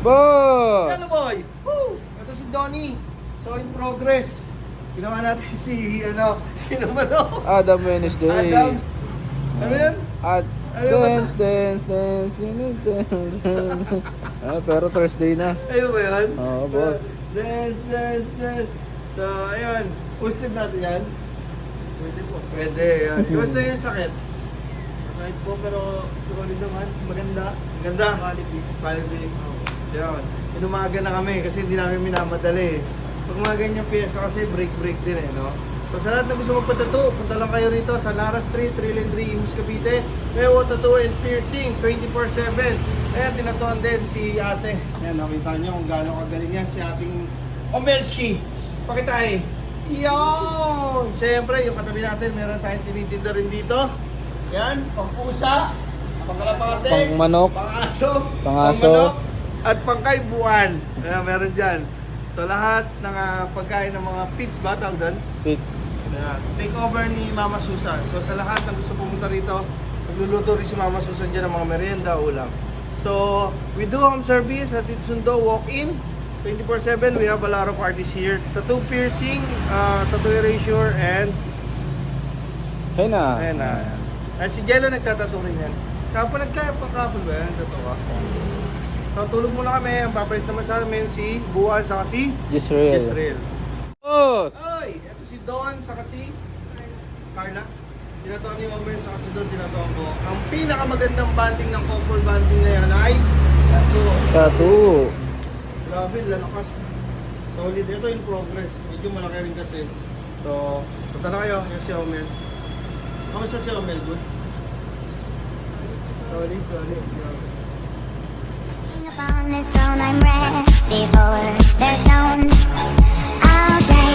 Bo! Hello boy! Woo! Ito si Donnie. So in progress. Ginawa natin si, sino ba to? Adam Wednesday. Adams. Ano yan? At Ano ba dance, dance, dance, dance. Pero Thursday na. Ayun ba yan? Oo, boss. Dance, dance, dance. So, ayun. Posted natin yan. Pwede po. Pwede. Yan. Kumusta yung sakit? Kahit po, pero solid naman. Maganda. Ganda. Quality. Quality. Yan. Inumaga na kami kasi hindi namin minamadali. Pag mga ganyang piyesa kasi break din no? So sa lahat na gusto magpatato, punta lang kayo rito sa Nara Street, Trillion 3, Imus, Cavite. May tattoo and piercing, 24/7. Ayan, tinatuan din si ate. Ayan, nakita niyo kung gaano kagaling yan si ating Omelski. Pakitahe. Yun! Siyempre, yung katabi natin, meron tayong tinitinda rin dito. Yan, pangpusa, pangkalapate, Pangmanok. pangaso, Pangaso. pangmanok, at pangkaibuan. Ayan, meron dyan. So lahat ng pagkain ng mga pits ba, tawag doon? Pits. Ayan, take over ni Mama Susan. So sa lahat ng gusto pumunta rito, magluluto rin si Mama Susan dyan ng mga merienda, ulam. So, we do home service at Itsundo, walk-in, 24/7. We have a lot of artists here. Tattoo piercing, tattoo erasure, and Henna. ayan na. Si Jello nagtatattoo rin yan. Kapag nagkapakapon ba yan, tattoo ka? So, tulog muna kami. Ang papalit naman sa amin si Buwan saka si Israel. Israel. Boss! Oy, ito si Don saka si Carla. Tinatawa ni Omen saka si Don, tinatawa ko. Ang pinakamagandang banding ng couple banding ngayon ay tattoo. Tattoo. Grabe, lalakas. Solid. Ito in progress. Medyo malaki rin kasi. So, punta na kayo. Yung si Omen. Kamusta si Omen? Good? Solid. Upon this